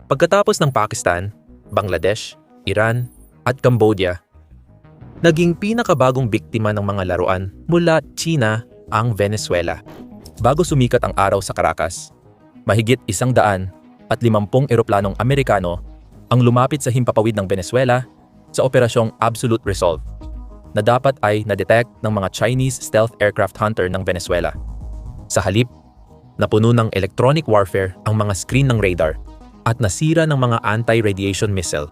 Pagkatapos ng Pakistan, Bangladesh, Iran, at Cambodia, naging pinakabagong biktima ng mga laruan mula China ang Venezuela. Bago sumikat ang araw sa Caracas, mahigit 150 eroplanong Amerikano ang lumapit sa himpapawid ng Venezuela sa operasyong Absolute Resolve na dapat ay na-detect ng mga Chinese stealth aircraft hunter ng Venezuela. Sa halip, napuno ng electronic warfare ang mga screen ng radar at nasira ng mga anti-radiation missile.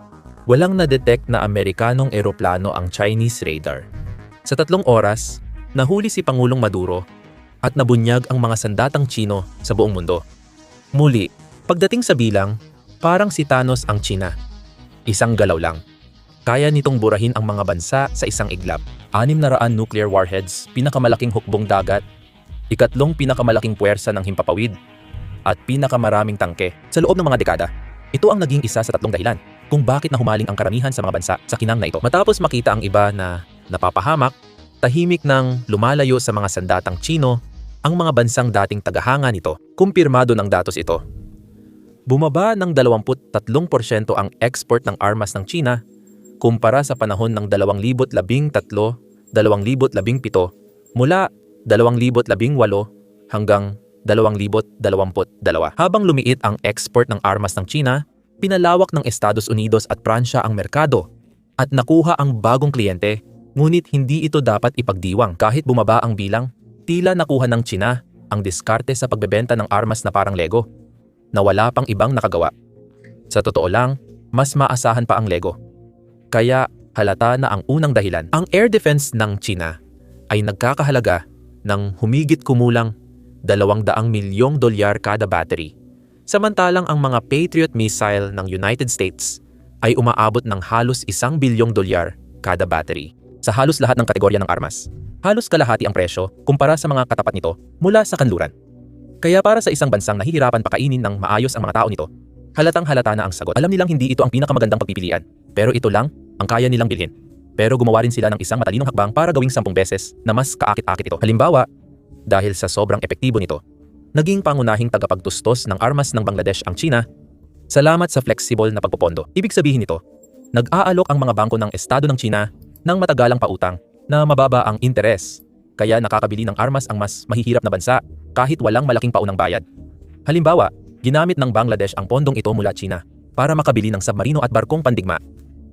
Walang na-detect na Amerikanong eroplano ang Chinese radar. Sa 3 oras, nahuli si Pangulong Maduro at nabunyag ang mga sandatang Chino sa buong mundo. Muli, pagdating sa bilang, parang si Thanos ang China. Isang galaw lang. Kaya nitong burahin ang mga bansa sa isang iglap. 600 nuclear warheads, pinakamalaking hukbong dagat, ikatlong pinakamalaking puwersa ng himpapawid, at pinakamaraming tangke sa loob ng mga dekada. Ito ang naging isa sa 3 dahilan kung bakit nahumaling ang karamihan sa mga bansa sa kinang na ito. Matapos makita ang iba na napapahamak, tahimik nang lumalayo sa mga sandatang Chino ang mga bansang dating tagahanga nito. Kumpirmado ng datos ito. Bumaba ng 23% ang export ng armas ng China kumpara sa panahon ng 2013-2017 mula 2018 hanggang 2022. Habang lumiit ang export ng armas ng China, pinalawak ng Estados Unidos at Pransya ang merkado at nakuha ang bagong kliyente, ngunit hindi ito dapat ipagdiwang. Kahit bumaba ang bilang, tila nakuha ng China ang diskarte sa pagbebenta ng armas na parang Lego, na wala pang ibang nakagawa. Sa totoo lang, mas maasahan pa ang Lego. Kaya halata na ang unang dahilan. Ang air defense ng China ay nagkakahalaga ng humigit kumulang $200 milyong kada battery. Samantalang ang mga Patriot missile ng United States ay umaabot ng halos $1 bilyong kada battery. Sa halos lahat ng kategorya ng armas, halos kalahati ang presyo kumpara sa mga katapat nito mula sa kanluran. Kaya para sa isang bansang nahihirapan pakainin ng maayos ang mga tao nito, halatang-halata na ang sagot. Alam nilang hindi ito ang pinakamagandang pagpipilian, pero ito lang ang kaya nilang bilhin. Pero gumawa rin sila ng isang matalinong hakbang para gawing 10 beses na mas kaakit-akit ito. Halimbawa, dahil sa sobrang epektibo nito, naging pangunahing tagapagtustos ng armas ng Bangladesh ang China salamat sa flexible na pagpopondo. Ibig sabihin nito, nag-aalok ang mga bangko ng Estado ng China ng matagalang pautang na mababa ang interes, kaya nakakabili ng armas ang mas mahihirap na bansa kahit walang malaking paunang bayad. Halimbawa, ginamit ng Bangladesh ang pondong ito mula China para makabili ng submarino at barkong pandigma.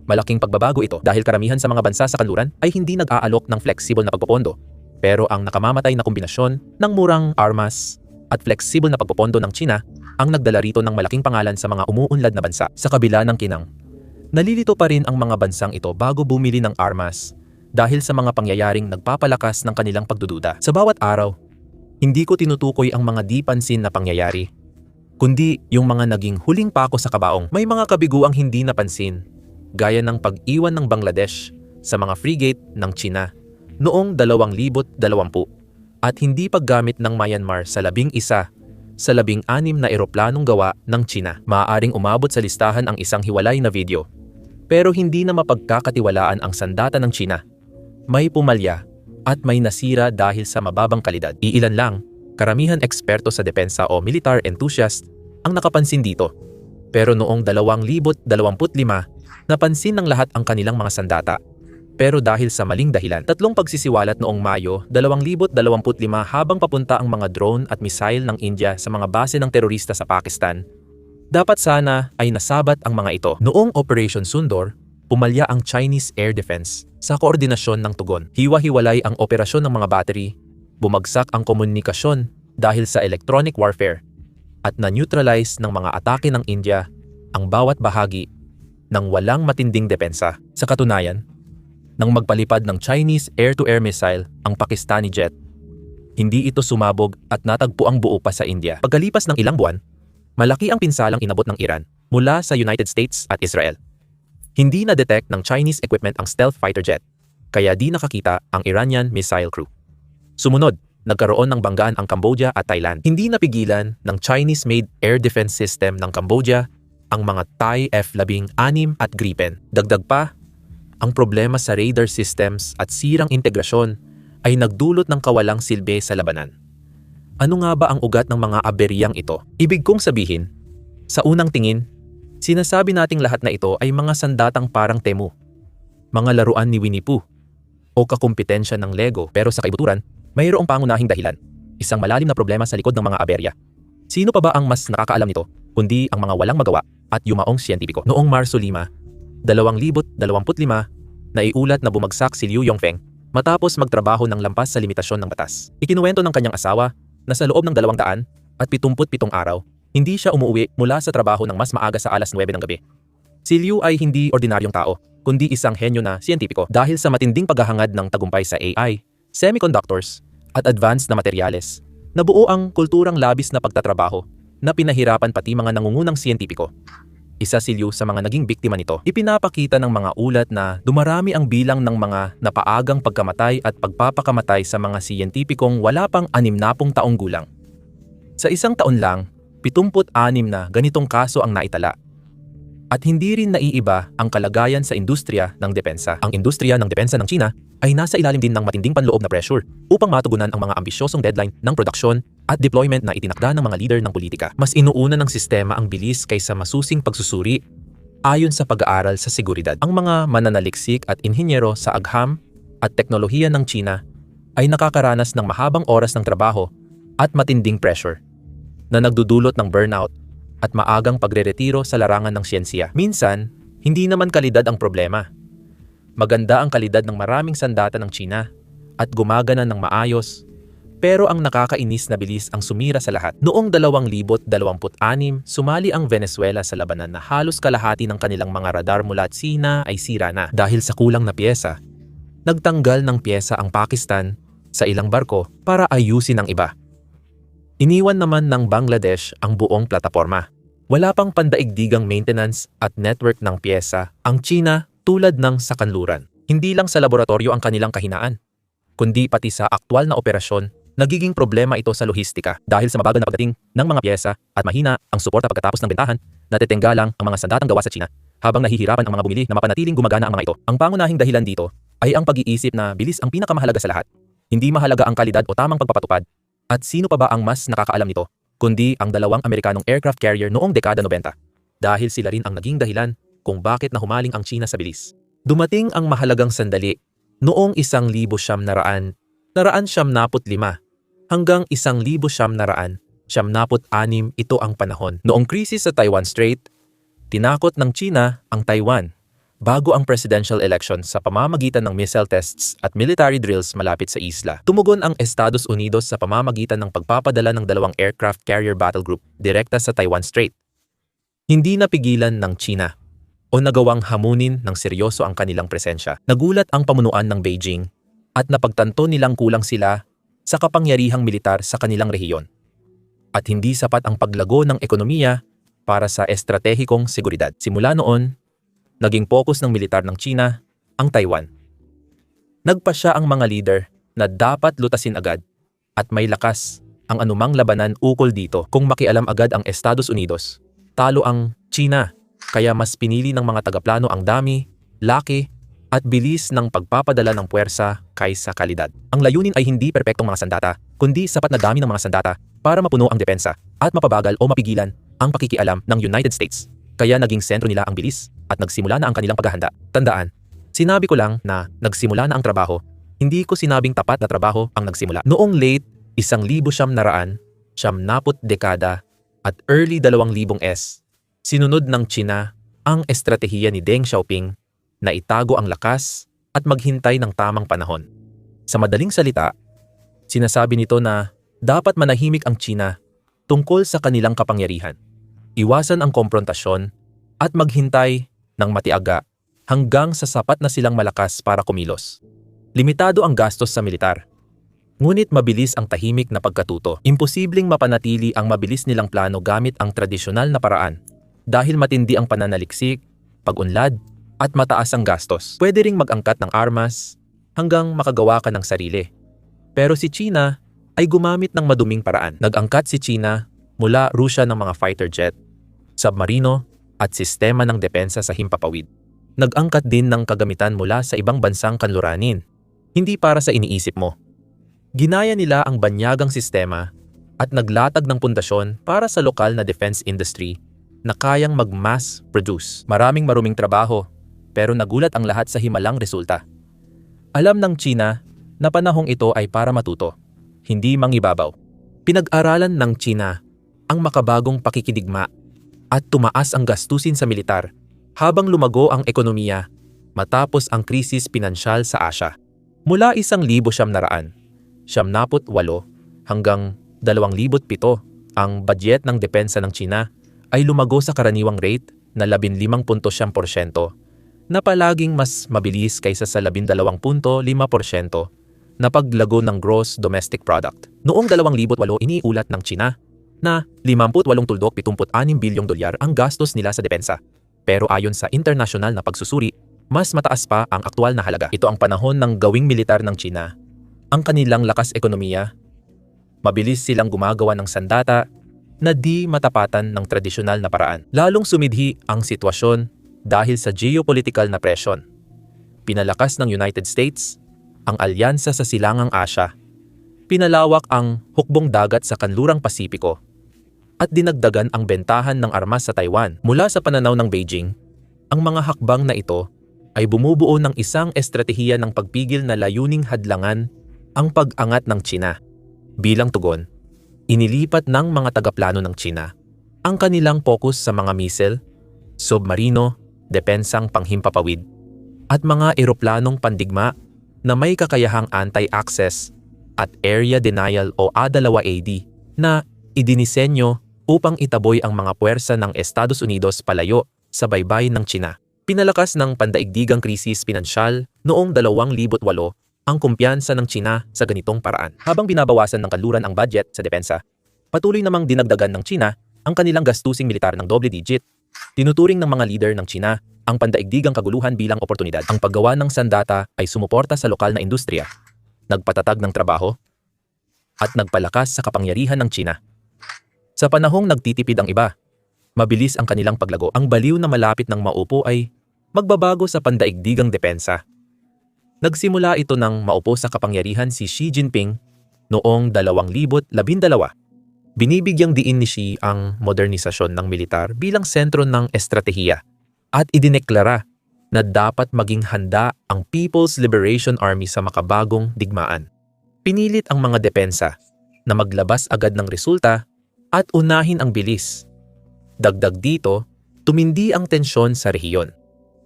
Malaking pagbabago ito dahil karamihan sa mga bansa sa kanluran ay hindi nag-aalok ng flexible na pagpopondo. Pero ang nakamamatay na kombinasyon ng murang armas at flexible na pagpopondo ng China ang nagdala rito ng malaking pangalan sa mga umuunlad na bansa. Sa kabila ng kinang, nalilito pa rin ang mga bansang ito bago bumili ng armas dahil sa mga pangyayaring nagpapalakas ng kanilang pagdududa. Sa bawat araw, hindi ko tinutukoy ang mga di pansin na pangyayari, kundi yung mga naging huling pako sa kabaong. May mga kabiguang hindi napansin, gaya ng pag-iwan ng Bangladesh sa mga frigate ng China noong 2020 at hindi paggamit ng Myanmar sa 11 sa 16 na eroplanong gawa ng China. Maaaring umabot sa listahan ang isang hiwalay na video, pero hindi na mapagkakatiwalaan ang sandata ng China. May pumalya at may nasira dahil sa mababang kalidad. Iilan lang, karamihan eksperto sa depensa o militar enthusiast ang nakapansin dito. Pero noong 2025, napansin ng lahat ang kanilang mga sandata. Pero dahil sa maling dahilan, 3 pagsisiwalat noong Mayo 2025 habang papunta ang mga drone at missile ng India sa mga base ng terorista sa Pakistan, dapat sana ay nasabat ang mga ito. Noong Operation Sundor, pumalya ang Chinese Air Defense sa koordinasyon ng tugon. Hiwa-hiwalay ang operasyon ng mga battery, bumagsak ang komunikasyon dahil sa electronic warfare, at na-neutralize ng mga atake ng India ang bawat bahagi ng walang matinding depensa. Sa katunayan, nang magpalipad ng Chinese air-to-air missile ang Pakistani jet, hindi ito sumabog at natagpo ang buo pa sa India. Pagkalipas ng ilang buwan, malaki ang pinsalang inabot ng Iran mula sa United States at Israel. Hindi na-detect ng Chinese equipment ang stealth fighter jet, kaya di nakakita ang Iranian missile crew. Sumunod, nagkaroon ng banggaan ang Cambodia at Thailand. Hindi napigilan ng Chinese-made air defense system ng Cambodia ang mga Thai F-16 at Gripen. Dagdag pa, ang problema sa radar systems at sirang integrasyon ay nagdulot ng kawalang silbi sa labanan. Ano nga ba ang ugat ng mga aberyang ito? Ibig kong sabihin, sa unang tingin, Sinasabi nating lahat na ito ay mga sandatang parang Temu, mga laruan ni Winnie Pooh, o kakumpetensya ng Lego, pero sa kaibuturan, mayroong pangunahing dahilan. Isang malalim na problema sa likod ng mga aberya. Sino pa ba ang mas nakakaalam nito, kundi ang mga walang magawa at yumaong siyentipiko? Noong Marso 5, 2025, naiulat na bumagsak si Liu Yongfeng matapos magtrabaho ng lampas sa limitasyon ng batas. Ikinuwento ng kanyang asawa na sa loob ng 277 araw, hindi siya umuwi mula sa trabaho ng mas maaga sa alas 9 ng gabi. Si Liu ay hindi ordinaryong tao, kundi isang henyo na siyentipiko dahil sa matinding paghahangad ng tagumpay sa AI, semiconductors, at advanced na materyales. Nabuo ang kulturang labis na pagtatrabaho na pinahirapan pati mga nangungunang siyentipiko. Isa si Liu sa mga naging biktima nito. Ipinapakita ng mga ulat na dumarami ang bilang ng mga napaagang pagkamatay at pagpapakamatay sa mga siyentipikong wala pang 60 taong gulang. Sa isang taon lang, 76 na ganitong kaso ang naitala. At hindi rin naiiba ang kalagayan sa industriya ng depensa. Ang industriya ng depensa ng China ay nasa ilalim din ng matinding panloob na pressure upang matugunan ang mga ambisyosong deadline ng produksyon at deployment na itinakda ng mga leader ng politika. Mas inuuna ng sistema ang bilis kaysa masusing pagsusuri ayon sa pag-aaral sa seguridad. Ang mga mananaliksik at inhinyero sa agham at teknolohiya ng China ay nakakaranas ng mahabang oras ng trabaho at matinding pressure na nagdudulot ng burnout at maagang pagreretiro sa larangan ng siyensya. Minsan, hindi naman kalidad ang problema. Maganda ang kalidad ng maraming sandata ng China at gumagana ng maayos, pero ang nakakainis na bilis ang sumira sa lahat. Noong 2026, sumali ang Venezuela sa labanan na halos kalahati ng kanilang mga radar mula China ay sira na. Dahil sa kulang na piyesa, nagtanggal ng piyesa ang Pakistan sa ilang barko para ayusin ang iba. Iniwan naman ng Bangladesh ang buong plataporma. Wala pang pandaigdigang maintenance at network ng piyesa ang China tulad ng sa kanluran. Hindi lang sa laboratorio ang kanilang kahinaan, kundi pati sa aktwal na operasyon, nagiging problema ito sa lohistika dahil sa mabagal na pagdating ng mga piyesa at mahina ang suporta pagkatapos ng bentahan, natetengga lang ang mga sandatang gawa sa China habang nahihirapan ang mga bumili na mapanatiling gumagana ang mga ito. Ang pangunahing dahilan dito ay ang pag-iisip na bilis ang pinakamahalaga sa lahat. Hindi mahalaga ang kalidad o tamang pagpapatupad. At sino pa ba ang mas nakakaalam nito, kundi ang dalawang Amerikanong aircraft carrier noong dekada 90. Dahil sila rin ang naging dahilan kung bakit nahumaling ang China sa bilis. Dumating ang mahalagang sandali noong 1995 hanggang 1996 ito ang panahon. Noong krisis sa Taiwan Strait, tinakot ng China ang Taiwan bago ang presidential election sa pamamagitan ng missile tests at military drills malapit sa isla. Tumugon ang Estados Unidos sa pamamagitan ng pagpapadala ng dalawang aircraft carrier battle group direkta sa Taiwan Strait. Hindi napigilan ng China o nagawang hamunin ng seryoso ang kanilang presensya. Nagulat ang pamunuan ng Beijing at napagtanto nilang kulang sila sa kapangyarihang militar sa kanilang rehiyon. At hindi sapat ang paglago ng ekonomiya para sa estratehikong seguridad. Simula noon, naging focus ng militar ng China ang Taiwan. Nagpasya ang mga leader na dapat lutasin agad at may lakas ang anumang labanan ukol dito. Kung makialam agad ang Estados Unidos, talo ang China, kaya mas pinili ng mga tagaplano ang dami, laki, at bilis ng pagpapadala ng puwersa kaysa kalidad. Ang layunin ay hindi perpektong mga sandata, kundi sapat na dami ng mga sandata para mapuno ang depensa at mapabagal o mapigilan ang pakikialam ng United States. Kaya naging sentro nila ang bilis at nagsimula na ang kanilang paghahanda. Tandaan, sinabi ko lang na nagsimula na ang trabaho, hindi ko sinabing tapat na trabaho ang nagsimula. Noong late 1900, dekada at early 2000s, sinunod ng China ang estratehiya ni Deng Xiaoping na itago ang lakas at maghintay ng tamang panahon. Sa madaling salita, sinasabi nito na dapat manahimik ang China tungkol sa kanilang kapangyarihan. Iwasan ang komprontasyon at maghintay ng matiaga hanggang sa sapat na silang malakas para kumilos. Limitado ang gastos sa militar, ngunit mabilis ang tahimik na pagkatuto. Imposibleng mapanatili ang mabilis nilang plano gamit ang tradisyonal na paraan dahil matindi ang pananaliksik, pag-unlad, at mataas ang gastos. Pwede ring mag-angkat ng armas hanggang makagawa ka ng sarili. Pero si China ay gumamit ng maduming paraan. Nag-angkat si China mula Russia ng mga fighter jet, submarino, at sistema ng depensa sa himpapawid. Nag-angkat din ng kagamitan mula sa ibang bansang kanluranin, hindi para sa iniisip mo. Ginaya nila ang banyagang sistema at naglatag ng pundasyon para sa lokal na defense industry na kayang mag-mass produce. Maraming maruming trabaho, pero nagulat ang lahat sa himalang resulta. Alam ng China na panahong ito ay para matuto, hindi mangibabaw. Pinag-aralan ng China ang makabagong pakikidigma at tumaas ang gastusin sa militar habang lumago ang ekonomiya matapos ang krisis pinansyal sa Asya. Mula 1,978 hanggang 2,007, ang budget ng depensa ng China ay lumago sa karaniwang rate na 15.7% na palaging mas mabilis kaysa sa 12.5% na paglago ng gross domestic product. Noong 2008, iniulat ng China na 58.76 bilyong dolyar ang gastos nila sa depensa. Pero ayon sa internasyonal na pagsusuri, mas mataas pa ang aktwal na halaga. Ito ang panahon ng gawing militar ng China. Ang kanilang lakas ekonomiya, mabilis silang gumagawa ng sandata na di matapatan ng tradisyonal na paraan. Lalong sumidhi ang sitwasyon dahil sa geopolitical na presyon. Pinalakas ng United States ang alyansa sa Silangang Asya. Pinalawak ang hukbong dagat sa kanlurang Pasipiko at dinagdagan ang bentahan ng armas sa Taiwan. Mula sa pananaw ng Beijing, ang mga hakbang na ito ay bumubuo ng isang estratehiya ng pagpigil na layuning hadlangan ang pag-angat ng China. Bilang tugon, inilipat ng mga tagaplano ng China ang kanilang focus sa mga missile, submarino, depensang panghimpapawid, at mga eroplanong pandigma na may kakayahang anti-access at area denial o A2AD na idinisenyo upang itaboy ang mga puwersa ng Estados Unidos palayo sa baybayin ng China. Pinalakas ng pandaigdigang krisis pinansyal noong 2008 ang kumpiyansa ng China sa ganitong paraan. Habang binabawasan ng kanluran ang budget sa depensa, patuloy namang dinagdagan ng China ang kanilang gastusing militar ng double digit. Tinuturing ng mga leader ng China ang pandaigdigang kaguluhan bilang oportunidad. Ang paggawa ng sandata ay sumuporta sa lokal na industriya, nagpatatag ng trabaho, at nagpalakas sa kapangyarihan ng China. Sa panahong nagtitipid ang iba, mabilis ang kanilang paglago. Ang baliw na malapit ng maupo ay magbabago sa pandaigdigang depensa. Nagsimula ito nang maupo sa kapangyarihan si Xi Jinping noong 2012. Binibigyang diin ni Xi ang modernisasyon ng militar bilang sentro ng estratehiya at idineklara na dapat maging handa ang People's Liberation Army sa makabagong digmaan. Pinilit ang mga depensa na maglabas agad ng resulta at unahin ang bilis. Dagdag dito, tumindi ang tensyon sa rehiyon.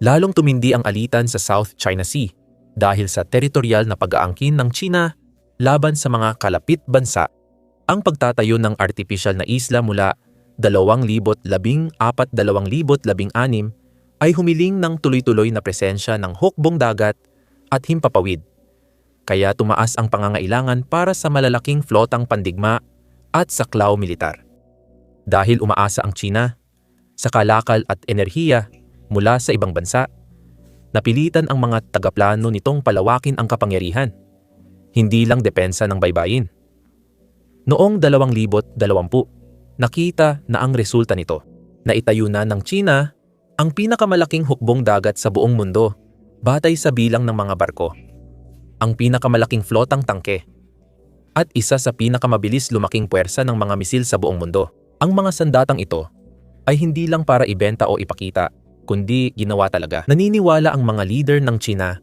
Lalong tumindi ang alitan sa South China Sea dahil sa teritorial na pag-aangkin ng China laban sa mga kalapit bansa. Ang pagtatayo ng artificial na isla mula 2014-2016 ay humiling ng tuloy-tuloy na presensya ng hukbong dagat at himpapawid. Kaya tumaas ang pangangailangan para sa malalaking flotang pandigma at saklaw militar. Dahil umaasa ang China sa kalakal at enerhiya mula sa ibang bansa, napilitan ang mga tagaplano nitong palawakin ang kapangyarihan, hindi lang depensa ng baybayin. Noong 2020, nakita na ang resulta nito. Naitayo na ng China ang pinakamalaking hukbong dagat sa buong mundo batay sa bilang ng mga barko, ang pinakamalaking flotang tangke, at isa sa pinakamabilis lumaking puwersa ng mga misil sa buong mundo. Ang mga sandatang ito ay hindi lang para ibenta o ipakita, kundi ginawa talaga. Naniniwala ang mga leader ng China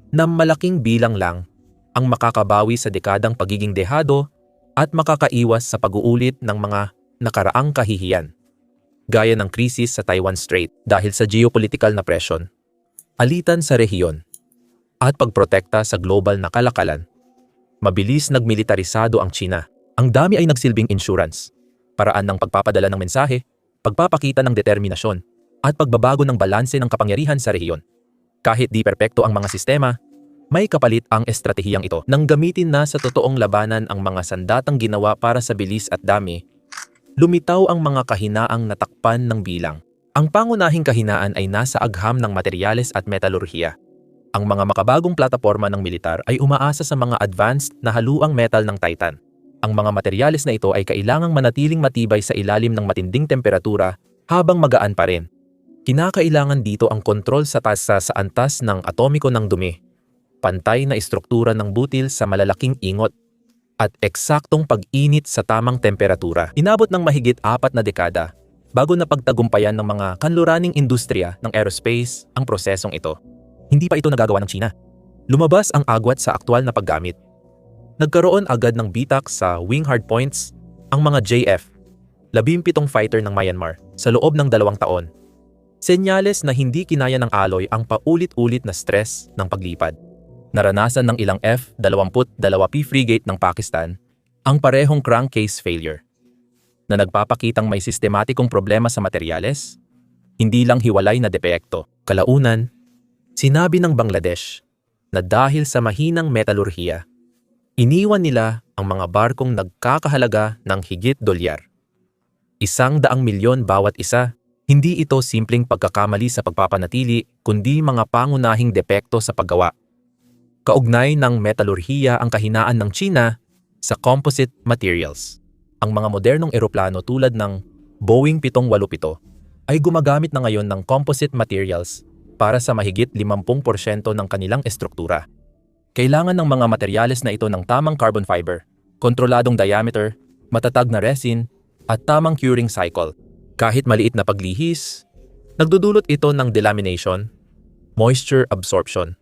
na malaking bilang lang ang makakabawi sa dekadang pagiging dehado at makakaiwas sa pag-uulit ng mga nakaraang kahihiyan, gaya ng krisis sa Taiwan Strait dahil sa geopolitical na presyon, alitan sa rehiyon, at pagprotekta sa global na kalakalan. Mabilis nagmilitarisado ang China. Ang dami ay nagsilbing insurance, paraan ng pagpapadala ng mensahe, pagpapakita ng determinasyon, at pagbabago ng balanse ng kapangyarihan sa rehiyon. Kahit di perpekto ang mga sistema, may kapalit ang estratehiyang ito. Nang gamitin na sa totoong labanan ang mga sandatang ginawa para sa bilis at dami, lumitaw ang mga kahinaang natakpan ng bilang. Ang pangunahing kahinaan ay nasa agham ng materyales at metalurhiya. Ang mga makabagong plataporma ng militar ay umaasa sa mga advanced na haluang metal ng Titan. Ang mga materyales na ito ay kailangang manatiling matibay sa ilalim ng matinding temperatura habang magaan pa rin. Kinakailangan dito ang kontrol sa tasa sa antas ng atomiko ng dumi, pantay na istruktura ng butil sa malalaking ingot, at eksaktong pag-init sa tamang temperatura. Inabot ng mahigit 4 na dekada bago na pagtagumpayan ng mga kanluraning industriya ng aerospace ang prosesong ito. Hindi pa ito nagagawa ng China. Lumabas ang agwat sa aktwal na paggamit. Nagkaroon agad ng bitak sa wing hardpoints ang mga JF, 17 fighter ng Myanmar, sa loob ng 2 taon. Senyales na hindi kinaya ng alloy ang paulit-ulit na stress ng paglipad. Naranasan ng ilang F-22P frigate ng Pakistan ang parehong crankcase failure na nagpapakitang may sistematikong problema sa materyales, hindi lang hiwalay na depekto. Kalaunan, sinabi ng Bangladesh na dahil sa mahinang metalurhiya, iniwan nila ang mga barkong nagkakahalaga ng higit $100. 100 milyon bawat isa. Hindi ito simpleng pagkakamali sa pagpapanatili, kundi mga pangunahing depekto sa paggawa. Kaugnay ng metalurhiya ang kahinaan ng China sa composite materials. Ang mga modernong eroplano tulad ng Boeing 787 ay gumagamit na ngayon ng composite materials para sa mahigit 50% ng kanilang estruktura. Kailangan ng mga materyales na ito ng tamang carbon fiber, kontroladong diameter, matatag na resin, at tamang curing cycle. Kahit maliit na paglihis, nagdudulot ito ng delamination, moisture absorption,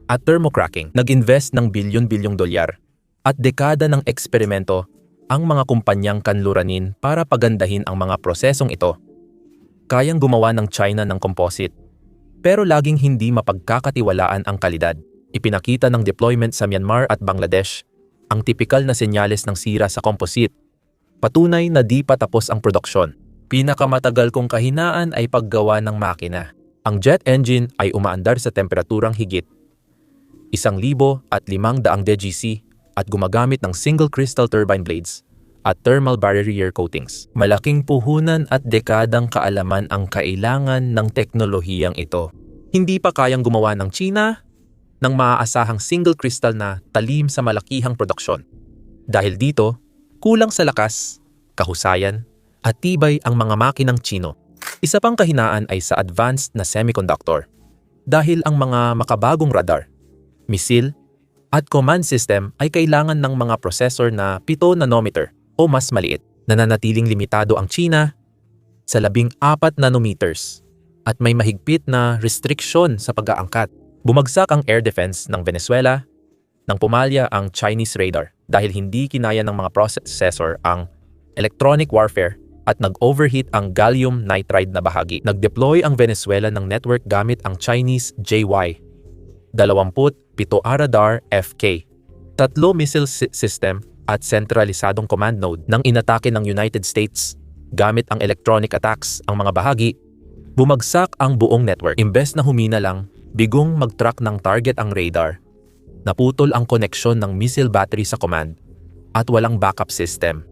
at thermocracking. Nag-invest ng bilyon-bilyong dolyar at dekada ng eksperimento ang mga kumpanyang kanluranin para pagandahin ang mga prosesong ito. Kayang gumawa ng China ng composite, pero laging hindi mapagkakatiwalaan ang kalidad. Ipinakita ng deployment sa Myanmar at Bangladesh ang tipikal na senyales ng sira sa composite. Patunay na di pa tapos ang produksyon. Pinakamatagal kong kahinaan ay paggawa ng makina. Ang jet engine ay umaandar sa temperaturang higit 1,500 degc at gumagamit ng single crystal turbine blades at thermal barrier coatings. Malaking puhunan at dekadang kaalaman ang kailangan ng teknolohiyang ito. Hindi pa kayang gumawa ng China ng maaasahang single crystal na talim sa malakihang produksyon. Dahil dito, kulang sa lakas, kahusayan, at tibay ang mga makinang Chino. Isa pang kahinaan ay sa advanced na semiconductor. Dahil ang mga makabagong radar, misil, at command system ay kailangan ng mga processor na 7 nanometer o mas maliit. Nananatiling limitado ang China sa 14 nanometers at may mahigpit na restriksyon sa pag-aangkat. Bumagsak ang air defense ng Venezuela nang pumalya ang Chinese radar dahil hindi kinaya ng mga processor ang electronic warfare at nag-overheat ang gallium nitride na bahagi. Nag-deploy ang Venezuela ng network gamit ang Chinese JY-27 radar FK, 3 missile system at sentralisadong command node ng inatake ng United States. Gamit ang electronic attacks ang mga bahagi, bumagsak ang buong network. Imbes na humina lang, bigong mag-track ng target ang radar. Naputol ang koneksyon ng missile battery sa command at walang backup system.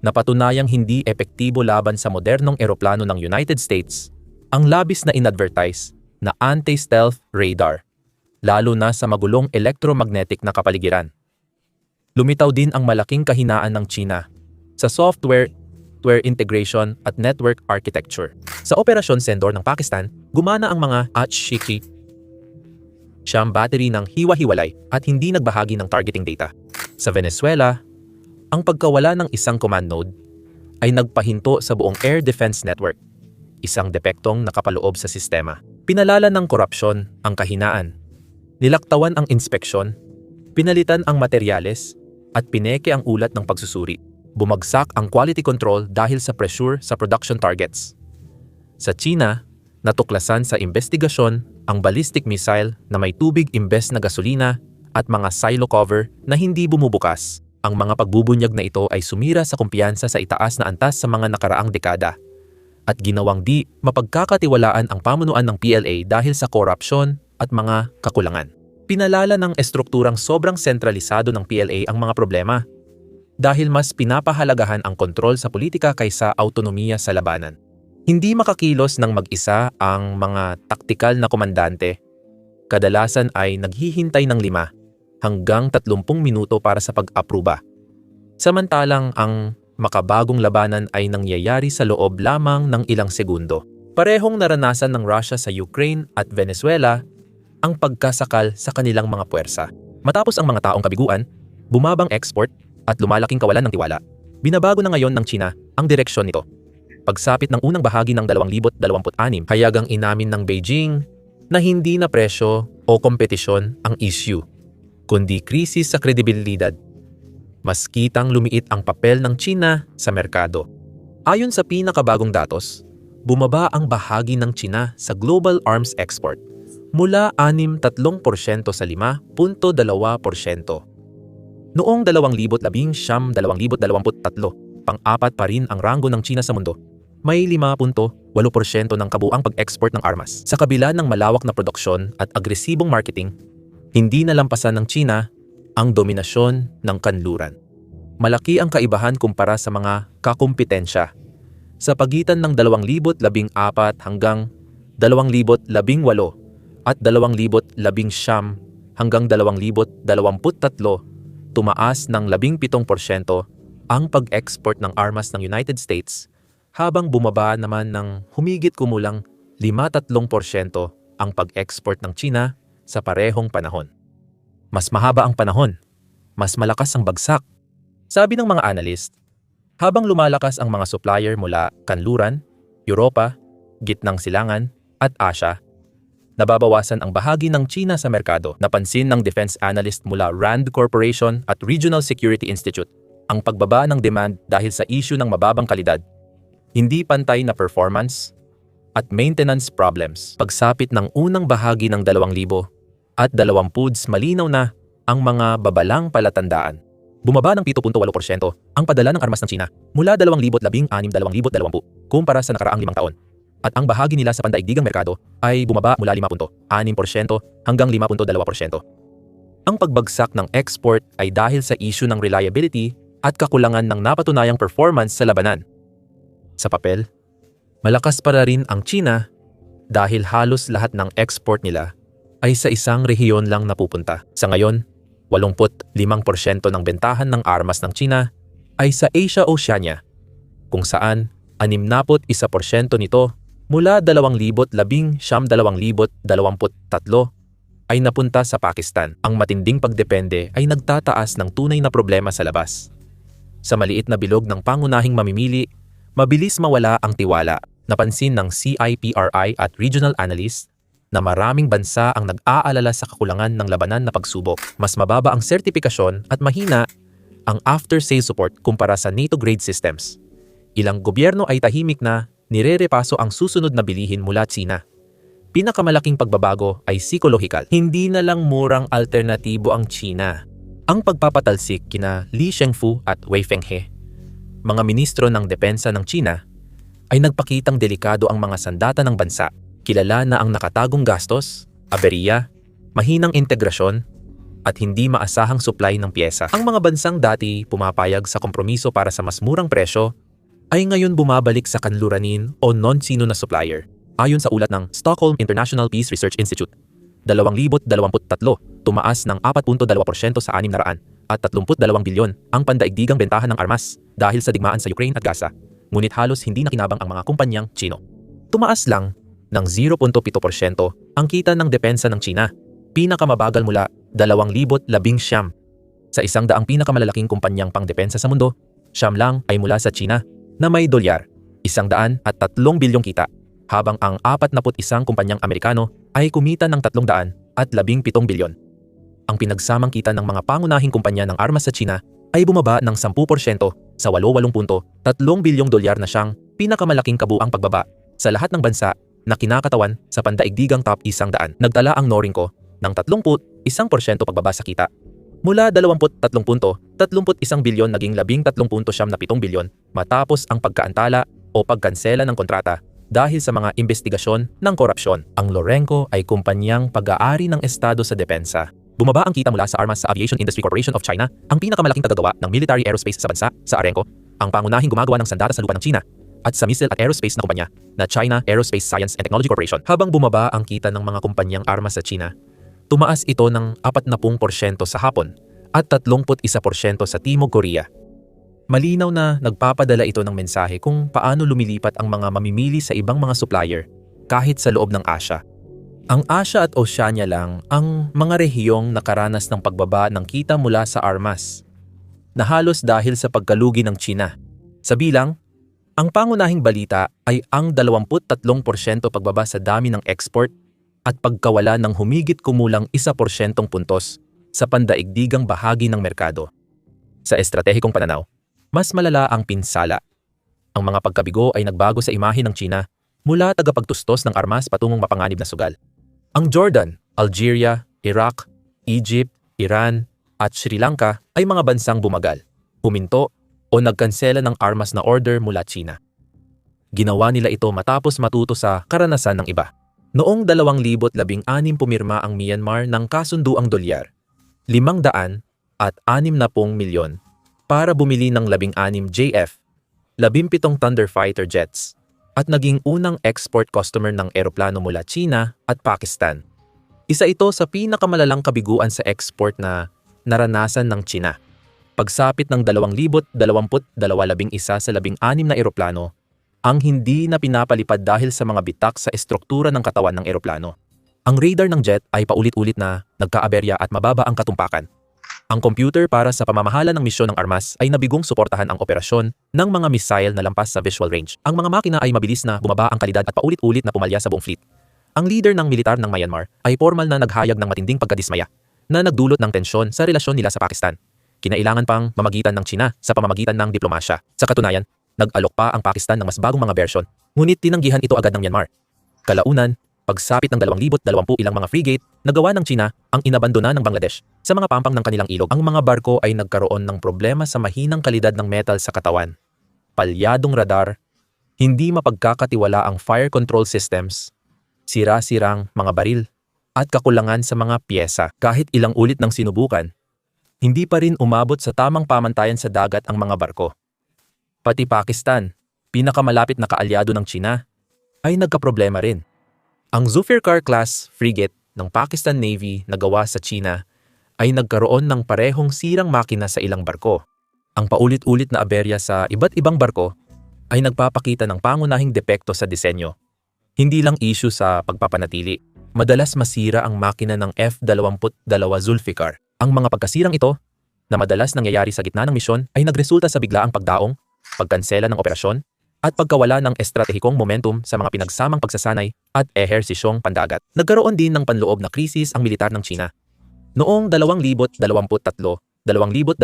Napatunayang hindi epektibo laban sa modernong eroplano ng United States ang labis na inadvertise na anti-stealth radar, lalo na sa magulong electromagnetic na kapaligiran. Lumitaw din ang malaking kahinaan ng China sa software integration at network architecture. Sa Operasyon Sendor ng Pakistan, gumana ang mga HCC siyang battery ng hiwa-hiwalay at hindi nagbahagi ng targeting data. Sa Venezuela, ang pagkawala ng isang command node ay nagpahinto sa buong air defense network, isang depektong nakapaloob sa sistema. Pinalala ng korupsyon ang kahinaan. Nilaktawan ang inspeksyon, pinalitan ang materyales, at pineke ang ulat ng pagsusuri. Bumagsak ang quality control dahil sa pressure sa production targets. Sa China, natuklasan sa investigasyon ang ballistic missile na may tubig imbes na gasolina at mga silo cover na hindi bumubukas. Ang mga pagbubunyag na ito ay sumira sa kumpiyansa sa itaas na antas sa mga nakaraang dekada at ginawang di mapagkakatiwalaan ang pamunuan ng PLA dahil sa korupsyon at mga kakulangan. Pinalala ng estrukturang sobrang sentralisado ng PLA ang mga problema dahil mas pinapahalagahan ang kontrol sa politika kaysa autonomiya sa labanan. Hindi makakilos ng mag-isa ang mga taktikal na komandante. Kadalasan ay naghihintay ng 5 hanggang 30 minuto para sa pag-apruba. Samantalang ang makabagong labanan ay nangyayari sa loob lamang ng ilang segundo. Parehong naranasan ng Russia sa Ukraine at Venezuela ang pagkasakal sa kanilang mga puwersa. Matapos ang mga taong kabiguan, bumabang export at lumalaking kawalan ng tiwala. Binabago na ngayon ng China ang direksyon nito. Pagsapit ng unang bahagi ng 2026, hayagang inamin ng Beijing na hindi na presyo o kompetisyon ang issue, kundi krisis sa kredibilidad. Mas kitang lumiit ang papel ng China sa merkado. Ayon sa pinakabagong datos, bumaba ang bahagi ng China sa global arms export mula 6.3% sa 5.2%. Noong 2019-2023, pang-apat pa rin ang ranggo ng China sa mundo. May 5.8% ng kabuang pag-export ng armas. Sa kabila ng malawak na produksyon at agresibong marketing, hindi nalampasan ng China ang dominasyon ng kanluran. Malaki ang kaibahan kumpara sa mga kakumpetensya. Sa pagitan ng 2014 hanggang 2018 at 2019 hanggang 2023, tumaas ng 17% ang pag-export ng armas ng United States, habang bumaba naman ng humigit kumulang 53% ang pag-export ng China sa parehong panahon. Mas mahaba ang panahon, mas malakas ang bagsak. Sabi ng mga analyst, habang lumalakas ang mga supplier mula kanluran, Europa, Gitnang Silangan at Asia, nababawasan ang bahagi ng China sa merkado. Napansin ng defense analyst mula RAND Corporation at Regional Security Institute ang pagbaba ng demand dahil sa issue ng mababang kalidad, hindi pantay na performance, at maintenance problems. Pagsapit ng unang bahagi ng 2020, malinaw na ang mga babalang palatandaan. Bumaba ng 7.8% ang padala ng armas ng China mula 2016-2020 kumpara sa nakaraang 5 taon. At ang bahagi nila sa pandaigdigang merkado ay bumaba mula 5.6% hanggang 5.2%. Ang pagbagsak ng export ay dahil sa issue ng reliability at kakulangan ng napatunayang performance sa labanan. Sa papel, malakas para rin ang China dahil halos lahat ng export nila ay sa isang rehiyon lang napupunta. Sa ngayon, 85% ng bentahan ng armas ng China ay sa Asia-Oceania, kung saan 61% nito mula 2010-2023 ay napunta sa Pakistan. Ang matinding pagdepende ay nagtataas ng tunay na problema sa labas. Sa maliit na bilog ng pangunahing mamimili, mabilis mawala ang tiwala. Napansin ng CIPRI at regional analysts na maraming bansa ang nag-aalala sa kakulangan ng labanan na pagsubok. Mas mababa ang sertipikasyon at mahina ang after-sale support kumpara sa NATO-grade systems. Ilang gobyerno ay tahimik na nire-repaso ang susunod na bilihin mula China. Pinakamalaking pagbabago ay psikolohikal. Hindi na lang murang alternatibo ang China. Ang pagpapatalsik kina Li Shengfu at Wei Fenghe, mga ministro ng depensa ng China, ay nagpakitang delikado ang mga sandata ng bansa. Kilala na ang nakatagong gastos, aberya, mahinang integrasyon, at hindi maasahang supply ng pyesa. Ang mga bansang dati pumapayag sa kompromiso para sa mas murang presyo ay ngayon bumabalik sa kanluranin o non-sino na supplier. Ayon sa ulat ng Stockholm International Peace Research Institute, 2023 tumaas ng 4.2% sa 600 at 32 bilyon ang pandaigdigang bentahan ng armas dahil sa digmaan sa Ukraine at Gaza, ngunit halos hindi nakinabang ang mga kumpanyang Chino. Tumaas lang ng 0.7% ang kita ng depensa ng China, pinakamabagal mula 2019. Sa 100 pinakamalalaking kumpanyang pangdepensa sa mundo, 9 lang ay mula sa China na may dolyar, 103 bilyong kita, habang ang 41 kumpanyang Amerikano ay kumita ng 317 bilyon. Ang pinagsamang kita ng mga pangunahing kumpanya ng armas sa China ay bumaba ng 10% sa 88.3 bilyong dolyar na siyang pinakamalaking kabuang pagbaba sa lahat ng bansa na kinakatawan sa pandaigdigang top 100. Nagtala ang Norinco ng 31% pagbaba sa kita. Mula 23.31 bilyon naging 13.77 bilyon matapos ang pagkaantala o pagkansela ng kontrata dahil sa mga investigasyon ng korupsyon. Ang Norinco ay kumpanyang pag-aari ng estado sa depensa. Bumaba ang kita mula sa Armas sa Aviation Industry Corporation of China, ang pinakamalaking tagagawa ng military aerospace sa bansa, sa Arenco, ang pangunahing gumagawa ng sandata sa lupa ng China, at sa missile at aerospace na kumpanya na China Aerospace Science and Technology Corporation. Habang bumaba ang kita ng mga kumpanyang armas sa China, tumaas ito ng 40% sa Hapon at 31% sa Timog Korea. Malinaw na nagpapadala ito ng mensahe kung paano lumilipat ang mga mamimili sa ibang mga supplier kahit sa loob ng Asia. Ang Asia at Oceania lang ang mga rehiyong nakaranas ng pagbaba ng kita mula sa armas, na halos dahil sa pagkalugi ng China. Sa bilang, Ang pangunahing balita ay ang 23% pagbaba sa dami ng export at pagkawala ng humigit kumulang 1% puntos sa pandaigdigang bahagi ng merkado. Sa estratehikong pananaw, mas malala ang pinsala. Ang mga pagkabigo ay nagbago sa imahe ng China mula tagapagtustos ng armas patungong mapanganib na sugal. Ang Jordan, Algeria, Iraq, Egypt, Iran at Sri Lanka ay mga bansang bumagal, huminto o nagkansela ng armas na order mula China. Ginawa nila ito matapos matuto sa karanasan ng iba. Noong 2016 pumirma ang Myanmar ng kasunduang dolyar, 560 milyon para bumili ng 16 JF, 17 Thunder Fighter jets at naging unang export customer ng eroplano mula China at Pakistan. Isa ito sa pinakamalalang kabiguan sa export na naranasan ng China. Pagsapit ng 2021 sa 16 na eroplano, ang hindi na pinapalipad dahil sa mga bitak sa estruktura ng katawan ng eroplano. Ang radar ng jet ay paulit-ulit na nagkaaberya at mababa ang katumpakan. Ang computer para sa pamamahala ng misyon ng armas ay nabigong suportahan ang operasyon ng mga missile na lampas sa visual range. Ang mga makina ay mabilis na bumaba ang kalidad at paulit-ulit na pumalya sa buong fleet. Ang leader ng militar ng Myanmar ay formal na naghayag ng matinding pagkadismaya na nagdulot ng tensyon sa relasyon nila sa Pakistan. Kinailangan pang mamagitan ng China sa pamamagitan ng diplomasya. Sa katunayan, nag-alok pa ang Pakistan ng mas bagong mga bersyon, ngunit tinanggihan ito agad ng Myanmar. Kalaunan, pagsapit ng 2020 ilang mga frigate, nagawa ng China ang inabandona ng Bangladesh. Sa mga pampang ng kanilang ilog, ang mga barko ay nagkaroon ng problema sa mahinang kalidad ng metal sa katawan. Palyadong radar, hindi mapagkakatiwala ang fire control systems, sira-sirang mga baril, at kakulangan sa mga pyesa. Kahit ilang ulit ng sinubukan, hindi pa rin umabot sa tamang pamantayan sa dagat ang mga barko. Pati Pakistan, pinakamalapit na kaalyado ng China, ay nagkaproblema rin. Ang Zulfikar-class frigate ng Pakistan Navy na gawa sa China ay nagkaroon ng parehong sirang makina sa ilang barko. Ang paulit-ulit na aberya sa iba't ibang barko ay nagpapakita ng pangunahing depekto sa disenyo. Hindi lang issue sa pagpapanatili. Madalas masira ang makina ng F-22 Zulfikar. Ang mga pagkasirang ito, na madalas nangyayari sa gitna ng misyon, ay nagresulta sa biglaang pagdaong, pagkansela ng operasyon, at pagkawala ng estratehikong momentum sa mga pinagsamang pagsasanay at ehersisyong pandagat. Nagkaroon din ng panloob na krisis ang militar ng China. Noong 2023, 2024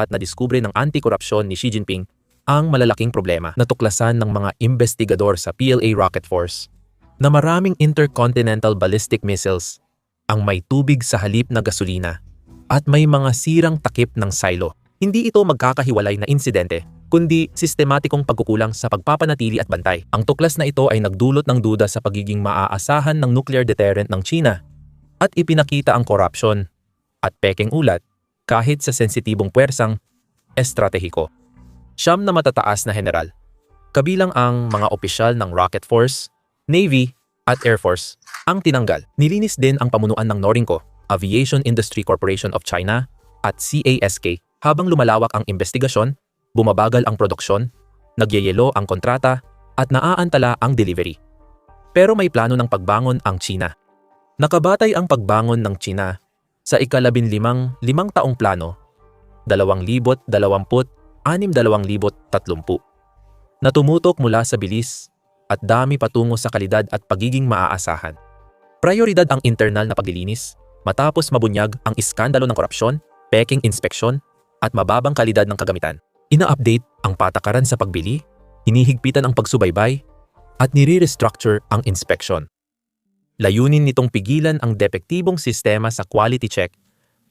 na diskubre ng anti-korupsyon ni Xi Jinping ang malalaking problema na tuklasan ng mga investigador sa PLA Rocket Force na maraming intercontinental ballistic missiles ang may tubig sa halip na gasolina at may mga sirang takip ng silo. Hindi ito magkakahiwalay na insidente, kundi sistematikong pagkukulang sa pagpapanatili at bantay. Ang tuklas na ito ay nagdulot ng duda sa pagiging maaasahan ng nuclear deterrent ng China at ipinakita ang korupsyon at pekeng ulat kahit sa sensitibong puwersang estratehiko. 9 na matataas na general, kabilang ang mga opisyal ng Rocket Force, Navy at Air Force, ang tinanggal. Nilinis din ang pamunuan ng Norinco, Aviation Industry Corporation of China at CASK. Habang lumalawak ang investigasyon, bumabagal ang produksyon, nagyayelo ang kontrata, at naaantala ang delivery. Pero may plano ng pagbangon ang China. Nakabatay ang pagbangon ng China sa ika-15 taong plano, 2020-2030, na tumutok mula sa bilis at dami patungo sa kalidad at pagiging maaasahan. Prioridad ang internal na paglilinis matapos mabunyag ang iskandalo ng korupsyon, peking inspeksyon, at mababang kalidad ng kagamitan. Ina-update ang patakaran sa pagbili, hinihigpitan ang pagsubaybay, at nire-restructure ang inspeksyon. Layunin nitong pigilan ang depektibong sistema sa quality check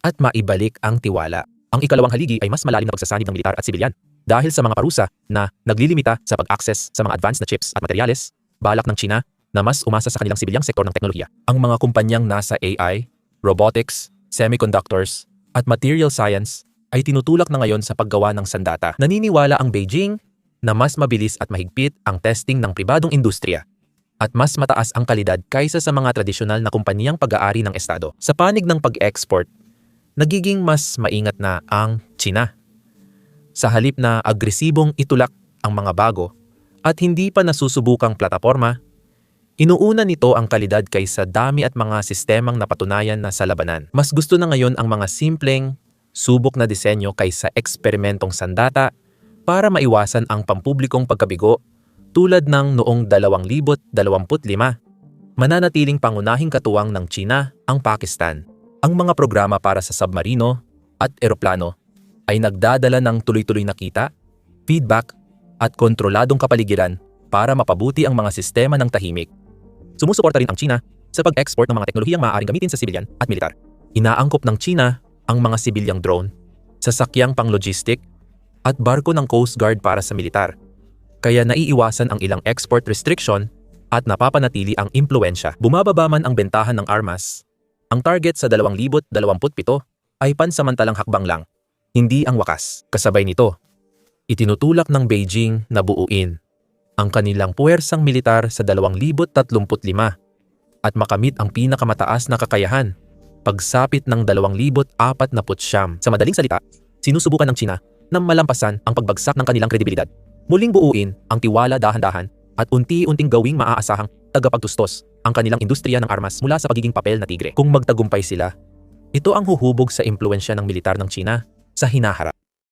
at maibalik ang tiwala. Ang ikalawang haligi ay mas malalim na pagsasanib ng militar at sibilyan. Dahil sa mga parusa na naglilimita sa pag-access sa mga advanced na chips at materyales, balak ng China na mas umasa sa kanilang sibilyang sektor ng teknolohiya. Ang mga kumpanyang nasa AI, robotics, semiconductors, at material science ay tinutulak na ngayon sa paggawa ng sandata. Naniniwala ang Beijing na mas mabilis at mahigpit ang testing ng pribadong industriya at mas mataas ang kalidad kaysa sa mga tradisyonal na kumpanyang pag-aari ng Estado. Sa panig ng pag-export, nagiging mas maingat na ang China. Sa halip na agresibong itulak ang mga bago at hindi pa nasusubukang plataporma, inuuna nito ang kalidad kaysa dami at mga sistemang napatunayan na sa labanan. Mas gusto na ngayon ang mga simpleng, subok na disenyo kaysa eksperimentong sandata para maiwasan ang pampublikong pagkabigo tulad ng noong 2025. Mananatiling pangunahing katuwang ng China ang Pakistan. Ang mga programa para sa submarino at eroplano ay nagdadala ng tuloy-tuloy na kita, feedback at kontroladong kapaligiran para mapabuti ang mga sistema ng tahimik. Sumusuporta rin ang China sa pag-export ng mga teknolohiyang maaaring gamitin sa sibilyan at militar. Inaangkop ng China ang mga sibilyang drone, sasakyang pang-logistic at barko ng Coast Guard para sa militar. Kaya naiiwasan ang ilang export restriction at napapanatili ang impluensya. Bumababa man ang bentahan ng armas, ang target sa 2027 ay pansamantalang hakbang lang, hindi ang wakas. Kasabay nito, itinutulak ng Beijing na buuin ang kanilang puwersang militar sa 2035 at makamit ang pinakamataas na kakayahan, pagsapit ng 2049. Sa madaling salita, sinusubukan ng China na malampasan ang pagbagsak ng kanilang kredibilidad. Muling buuin ang tiwala dahan-dahan at unti-unting gawing maaasahang tagapagtustos ang kanilang industriya ng armas mula sa pagiging papel na tigre. Kung magtagumpay sila, ito ang huhubog sa impluensya ng militar ng China sa hinaharap.